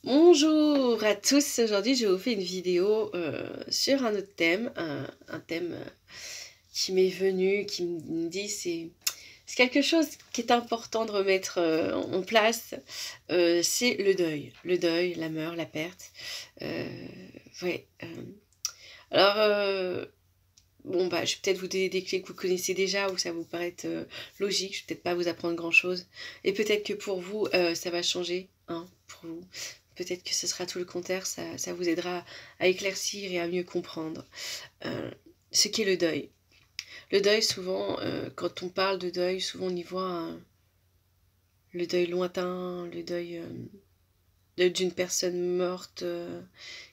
Bonjour à tous, aujourd'hui je vous fais une vidéo sur un autre thème, un thème qui m'est venu, qui me dit c'est quelque chose qui est important de remettre en place, c'est le deuil, la mort, la perte. Euh, ouais. Alors, bon bah je vais peut-être vous donner des clés que vous connaissez déjà ou ça vous paraît logique, je vais peut-être pas vous apprendre grand-chose. Et peut-être que pour vous, ça va changer, hein, pour vous. Peut-être que ce sera tout le contraire, ça vous aidera à éclaircir et à mieux comprendre euh, ce qu'est le deuil. Le deuil, souvent, quand on parle de deuil, souvent on y voit le deuil lointain, le deuil d'une personne morte,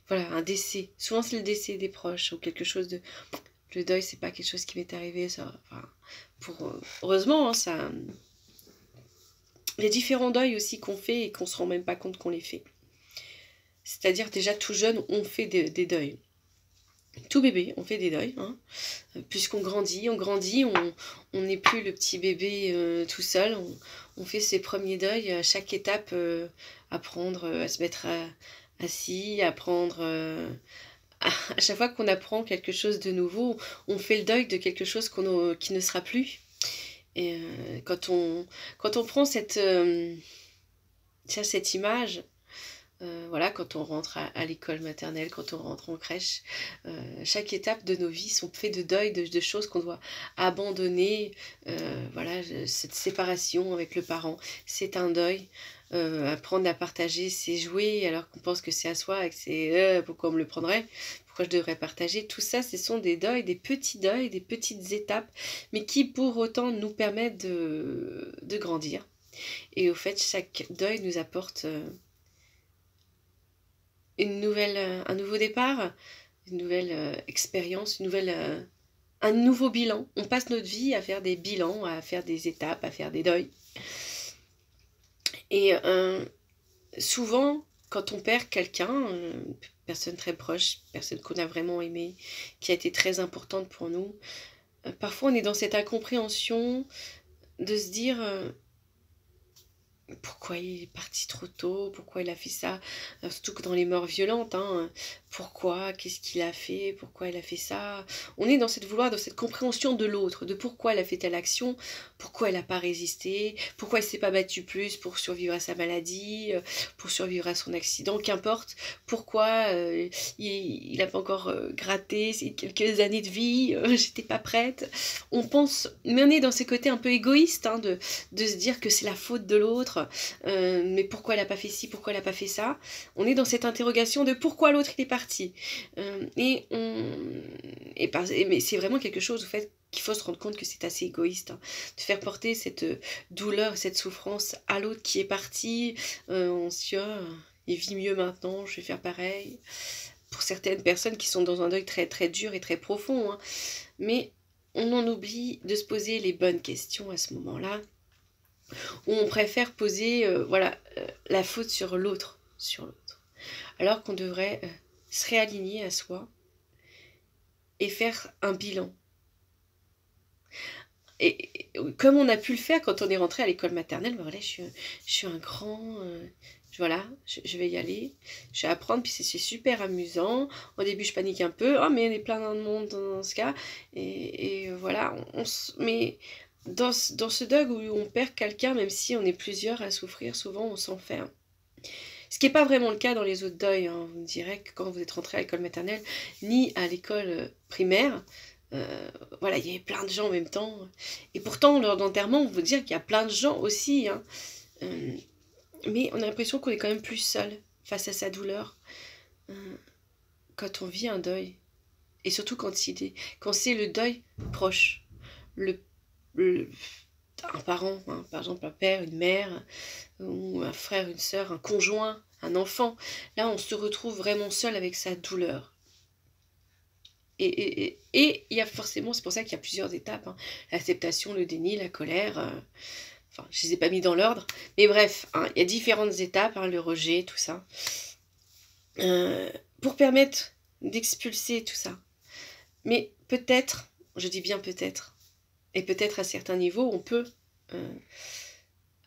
voilà, un décès. Souvent c'est le décès des proches ou quelque chose de... Le deuil, c'est pas quelque chose qui m'est arrivé, ça... Enfin, heureusement, hein, ça... Il y a différents deuils aussi qu'on fait et qu'on se rend même pas compte qu'on les fait. C'est-à-dire déjà tout jeune, on fait des deuils. Tout bébé, on fait des deuils, hein. Puisqu'on grandit, on n'est plus le petit bébé tout seul, on fait ses premiers deuils à chaque étape, apprendre à se mettre assis, apprendre à chaque fois qu'on apprend quelque chose de nouveau, on fait le deuil de quelque chose qui ne sera plus. Et quand on prend cette image, voilà, quand on rentre à l'école maternelle, quand on rentre en crèche, chaque étape de nos vies sont faites de deuil, de choses qu'on doit abandonner. Voilà, cette séparation avec le parent, c'est un deuil. Apprendre à partager ses jouets alors qu'on pense que c'est à soi et que c'est pourquoi on me le prendrait, pourquoi je devrais partager. Tout ça, ce sont des deuils, des petites étapes, mais qui pour autant nous permettent de grandir. Et au fait, chaque deuil nous apporte un nouveau départ, une nouvelle expérience, un nouveau bilan. On passe notre vie à faire des bilans, à faire des étapes, à faire des deuils. Et souvent, quand on perd quelqu'un, personne très proche, personne qu'on a vraiment aimé, qui a été très importante pour nous, parfois on est dans cette incompréhension de se dire pourquoi il est parti trop tôt, pourquoi il a fait ça, surtout que dans les morts violentes, hein, pourquoi, qu'est-ce qu'il a fait, pourquoi il a fait ça. On est dans dans cette compréhension de l'autre, de pourquoi elle a fait telle action, pourquoi elle n'a pas résisté, pourquoi elle ne s'est pas battue plus pour survivre à sa maladie, pour survivre à son accident, qu'importe, pourquoi il n'a pas encore gratté ces quelques années de vie, j'étais pas prête. On pense, mais on est dans ces côtés un peu égoïstes, hein, de se dire que c'est la faute de l'autre, mais pourquoi elle n'a pas fait ci, pourquoi elle n'a pas fait ça. On est dans cette interrogation de pourquoi l'autre il est parti. Mais c'est vraiment quelque chose, au fait, qu'il faut se rendre compte que c'est assez égoïste, hein, de faire porter cette douleur, cette souffrance à l'autre qui est parti. On se dit, oh, il vit mieux maintenant, je vais faire pareil. Pour certaines personnes qui sont dans un deuil très très dur et très profond, hein. Mais on en oublie de se poser les bonnes questions à ce moment-là, où on préfère poser voilà, la faute sur l'autre, alors qu'on devrait se réaligner à soi et faire un bilan. Et comme on a pu le faire quand on est rentré à l'école maternelle, ben voilà, je suis un grand, voilà, je vais y aller, je vais apprendre, puis c'est super amusant. Au début, je panique un peu, oh mais on est plein de monde dans ce cas, et voilà, mais dans ce deuil où on perd quelqu'un, même si on est plusieurs à souffrir, souvent on s'enferme. Ce qui n'est pas vraiment le cas dans les autres deuils, hein. Vous me direz que quand vous êtes rentré à l'école maternelle, ni à l'école primaire, voilà, il y avait plein de gens en même temps. Et pourtant, lors d'enterrement, on vous dire qu'il y a plein de gens aussi, hein. Euh, mais on a l'impression qu'on est quand même plus seul face à sa douleur quand on vit un deuil. Et surtout quand c'est le deuil proche. Le, le- un parent, hein, par exemple un père, une mère, ou un frère, une sœur, un conjoint, un enfant. Là, on se retrouve vraiment seul avec sa douleur. Et il y a forcément, c'est pour ça qu'il y a plusieurs étapes, hein. L'acceptation, le déni, la colère. Enfin, je ne les ai pas mis dans l'ordre. Mais bref, hein, il y a différentes étapes, hein, le rejet, tout ça. Euh, pour permettre d'expulser tout ça. Mais peut-être, je dis bien peut-être, et peut-être à certains niveaux, on peut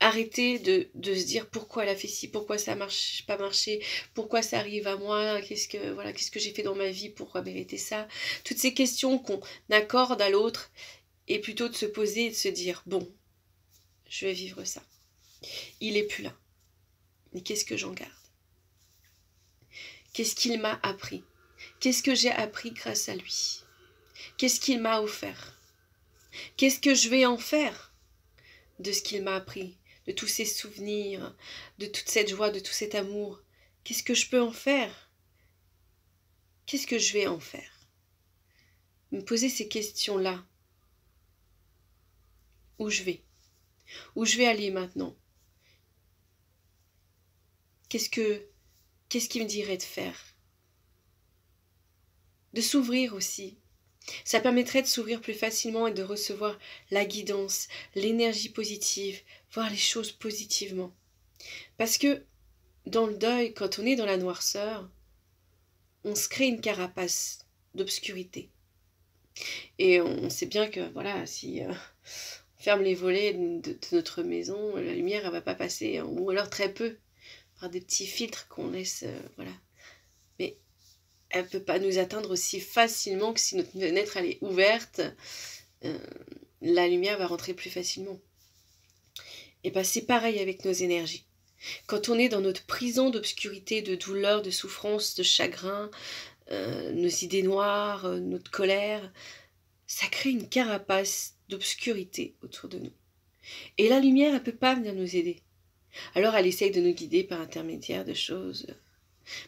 Arrêter de se dire pourquoi elle a fait ci, pourquoi ça marche pas marché, pourquoi ça arrive à moi, qu'est-ce que j'ai fait dans ma vie pour mériter ça. Toutes ces questions qu'on accorde à l'autre, et plutôt de se poser et de se dire bon, je vais vivre ça. Il est plus là. Mais qu'est-ce que j'en garde? Qu'est-ce qu'il m'a appris? Qu'est-ce que j'ai appris grâce à lui? Qu'est-ce qu'il m'a offert? Qu'est-ce que je vais en faire de ce qu'il m'a appris? De tous ces souvenirs, de toute cette joie, de tout cet amour? Qu'est-ce que je peux en faire? Qu'est-ce que je vais en faire? Me poser ces questions-là. Où je vais? Où je vais aller maintenant? Qu'est-ce qu'il me dirait de faire? De s'ouvrir aussi. Ça permettrait de s'ouvrir plus facilement et de recevoir la guidance, l'énergie positive, voir les choses positivement. Parce que dans le deuil, quand on est dans la noirceur, on se crée une carapace d'obscurité. Et on sait bien que voilà, si on ferme les volets de notre maison, la lumière elle va pas passer, hein, ou alors très peu, par des petits filtres qu'on laisse, voilà. Mais elle ne peut pas nous atteindre aussi facilement que si notre fenêtre elle est ouverte, la lumière va rentrer plus facilement. Et bien c'est pareil avec nos énergies. Quand on est dans notre prison d'obscurité, de douleur, de souffrance, de chagrin, nos idées noires, notre colère, ça crée une carapace d'obscurité autour de nous. Et la lumière, elle ne peut pas venir nous aider. Alors elle essaye de nous guider par intermédiaire de choses,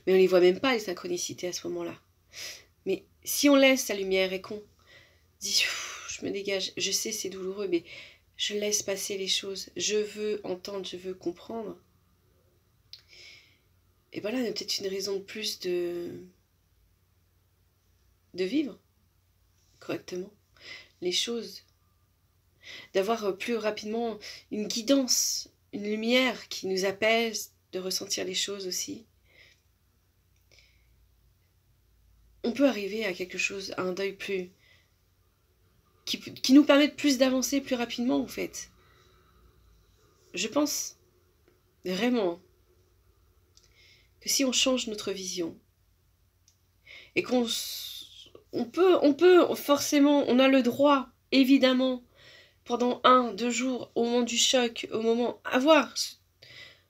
mais on ne les voit même pas, les synchronicités à ce moment-là. Mais si on laisse la lumière et qu'on dit je me dégage, je sais c'est douloureux, mais je laisse passer les choses, je veux entendre, je veux comprendre, et bien là, il y a peut-être une raison de plus de vivre correctement les choses, d'avoir plus rapidement une guidance, une lumière qui nous apaise, de ressentir les choses aussi. On peut arriver à quelque chose, à un deuil plus qui nous permet plus d'avancer plus rapidement en fait. Je pense vraiment que si on change notre vision et on peut forcément, on a le droit évidemment pendant 1-2 jours au moment du choc, au moment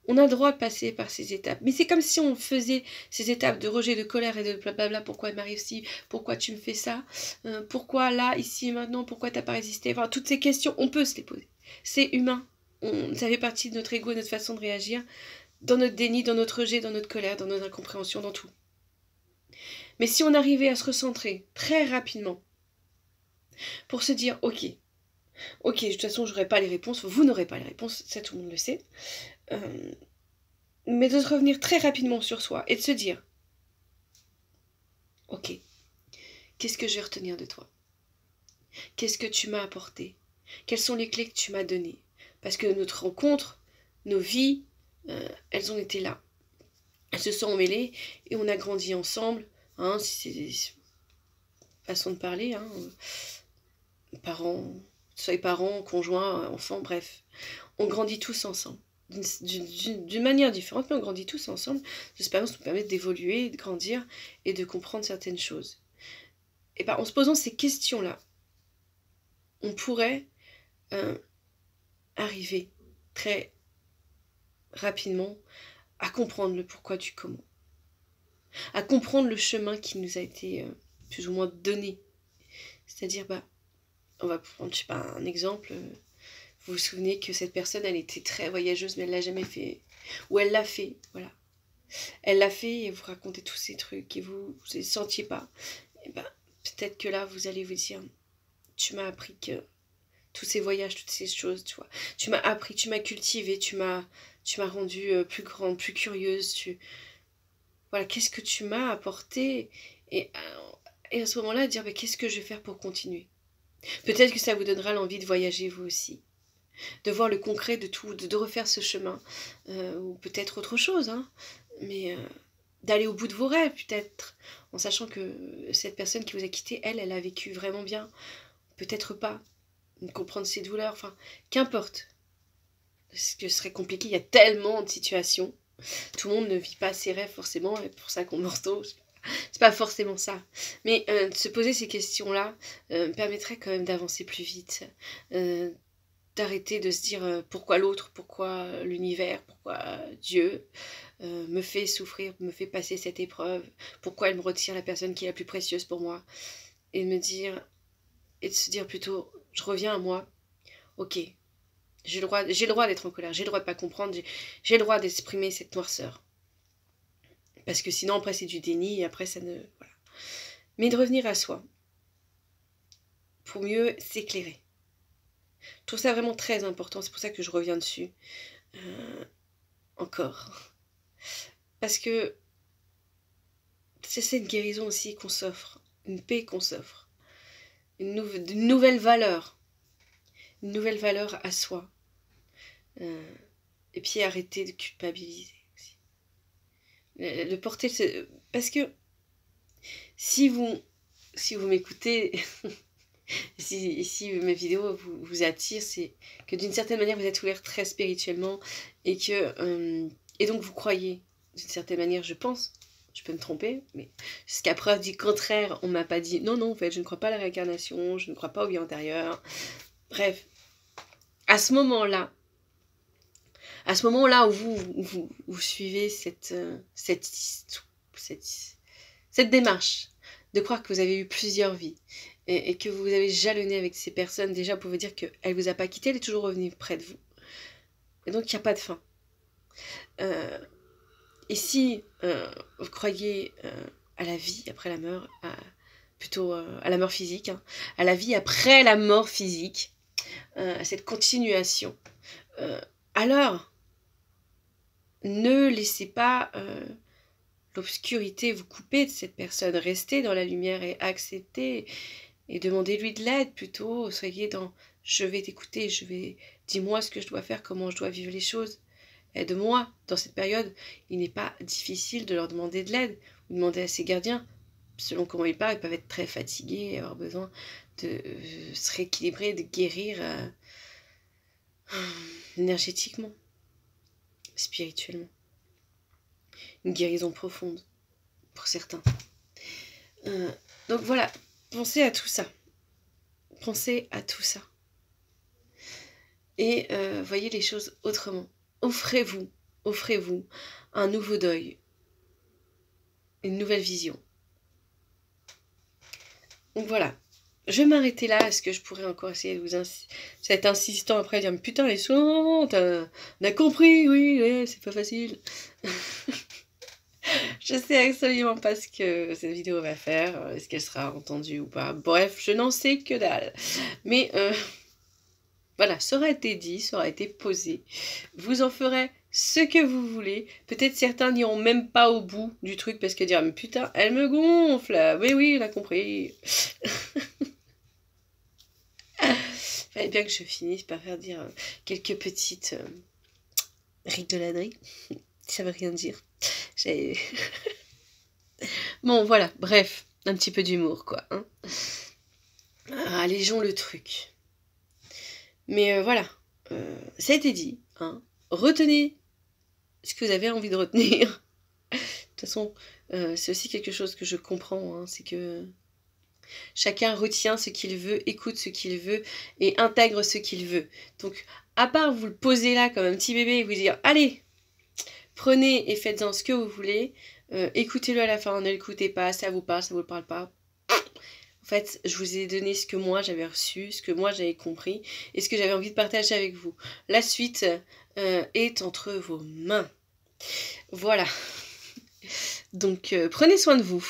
on a le droit de passer par ces étapes. Mais c'est comme si on faisait ces étapes de rejet, de colère et de blablabla. Pourquoi il m'arrive ci? Pourquoi tu me fais ça? Pourquoi là, ici, maintenant? Pourquoi t'as pas résisté? Enfin, toutes ces questions, on peut se les poser. C'est humain. Ça fait partie de notre ego et notre façon de réagir. Dans notre déni, dans notre rejet, dans notre colère, dans notre incompréhension, dans tout. Mais si on arrivait à se recentrer très rapidement pour se dire, ok, de toute façon, j'aurai pas les réponses. Vous n'aurez pas les réponses, ça tout le monde le sait. Mais de se revenir très rapidement sur soi et de se dire ok, qu'est-ce que je vais retenir de toi? Qu'est-ce que tu m'as apporté? Quelles sont les clés que tu m'as données? Parce que notre rencontre, nos vies, elles ont été là. Elles se sont emmêlées et on a grandi ensemble. Hein, c'est façon de parler. Hein, parents, conjoints, enfants, bref. On grandit tous ensemble. D'une manière différente, mais on grandit tous ensemble. Nos expériences nous permettent d'évoluer, de grandir et de comprendre certaines choses. Et bien, en se posant ces questions-là, on pourrait arriver très rapidement à comprendre le pourquoi du comment, à comprendre le chemin qui nous a été plus ou moins donné. C'est-à-dire, on va prendre, je sais pas, un exemple. Vous vous souvenez que cette personne, elle était très voyageuse, mais elle l'a jamais fait. Ou elle l'a fait, voilà. Elle l'a fait et vous racontez tous ces trucs et vous ne les sentiez pas. Et peut-être que là, vous allez vous dire, tu m'as appris que tous ces voyages, toutes ces choses, tu vois. Tu m'as appris, tu m'as cultivé, tu m'as rendue plus grande, plus curieuse. Voilà, qu'est-ce que tu m'as apporté? Et à ce moment-là, dire, qu'est-ce que je vais faire pour continuer? Peut-être que ça vous donnera l'envie de voyager vous aussi. De voir le concret de tout, de refaire ce chemin, ou peut-être autre chose, hein, mais d'aller au bout de vos rêves, peut-être, en sachant que cette personne qui vous a quitté, elle a vécu vraiment bien, peut-être pas, de comprendre ses douleurs, enfin, qu'importe. ce que ce serait compliqué, il y a tellement de situations. Tout le monde ne vit pas ses rêves forcément, et pour ça qu'on morceau, c'est pas forcément ça. Mais de se poser ces questions-là permettrait quand même d'avancer plus vite. D'arrêter de se dire pourquoi l'autre, pourquoi l'univers, pourquoi Dieu me fait souffrir, me fait passer cette épreuve, pourquoi elle me retire la personne qui est la plus précieuse pour moi. Et de se dire plutôt, je reviens à moi, ok, j'ai le droit d'être en colère, j'ai le droit de pas comprendre, j'ai le droit d'exprimer cette noirceur. Parce que sinon, après, c'est du déni, et après, ça ne... Voilà. Mais de revenir à soi, pour mieux s'éclairer. Je trouve ça vraiment très important, c'est pour ça que je reviens dessus. Encore. Parce que c'est une guérison aussi qu'on s'offre, une paix qu'on s'offre, une nouvelle valeur à soi. Et puis arrêter de culpabiliser aussi. De porter parce que si vous m'écoutez, si mes vidéos vous attirent, c'est que d'une certaine manière vous êtes ouvert très spirituellement et donc vous croyez d'une certaine manière, je pense. Je peux me tromper, mais jusqu'à preuve du contraire, on m'a pas dit non, en fait, je ne crois pas à la réincarnation, je ne crois pas au vie antérieure. Bref, à ce moment-là où vous suivez cette démarche de croire que vous avez eu plusieurs vies et que vous avez jalonné avec ces personnes, déjà vous pouvez dire qu'elle ne vous a pas quitté, elle est toujours revenue près de vous. Et donc il n'y a pas de fin. Et si vous croyez à la vie après la mort, plutôt à la mort physique, hein, à la vie après la mort physique, à cette continuation, alors ne laissez pas l'obscurité vous couper de cette personne. Restez dans la lumière et acceptez et demandez-lui de l'aide plutôt. Soyez dans « je vais t'écouter, dis-moi ce que je dois faire, comment je dois vivre les choses. Aide-moi. » Dans cette période, il n'est pas difficile de leur demander de l'aide ou demander à ses gardiens. Selon comment ils parlent, ils peuvent être très fatigués et avoir besoin de se rééquilibrer, de guérir énergétiquement, spirituellement. Une guérison profonde pour certains. Donc voilà, pensez à tout ça. Pensez à tout ça. Et voyez les choses autrement. Offrez-vous un nouveau deuil, une nouvelle vision. Donc voilà, je vais m'arrêter là. Est-ce que je pourrais encore essayer de vous être insistant après dire putain les soins, on a compris, oui, c'est pas facile. Je sais absolument pas ce que cette vidéo va faire, est-ce qu'elle sera entendue ou pas. Bref, je n'en sais que dalle. Mais voilà, ça aura été dit, ça aura été posé. Vous en ferez ce que vous voulez. Peut-être certains n'iront même pas au bout du truc parce qu'ils diront mais putain, elle me gonfle. Oui, on a compris. Fallait bien que je finisse par faire dire quelques petites rigolades. Ça veut rien dire. Bon, voilà, bref, un petit peu d'humour, quoi. Hein. Allégeons le truc. Mais voilà, ça a été dit. Hein. Retenez ce que vous avez envie de retenir. De toute façon, c'est aussi quelque chose que je comprends. Hein, c'est que chacun retient ce qu'il veut, écoute ce qu'il veut et intègre ce qu'il veut. Donc, à part vous le poser là comme un petit bébé et vous dire « Allez, prenez et faites-en ce que vous voulez. Écoutez-le à la fin, ne l'écoutez pas, ça vous parle pas. » En fait, je vous ai donné ce que moi j'avais reçu, ce que moi j'avais compris et ce que j'avais envie de partager avec vous. La suite est entre vos mains. Voilà. Donc, prenez soin de vous.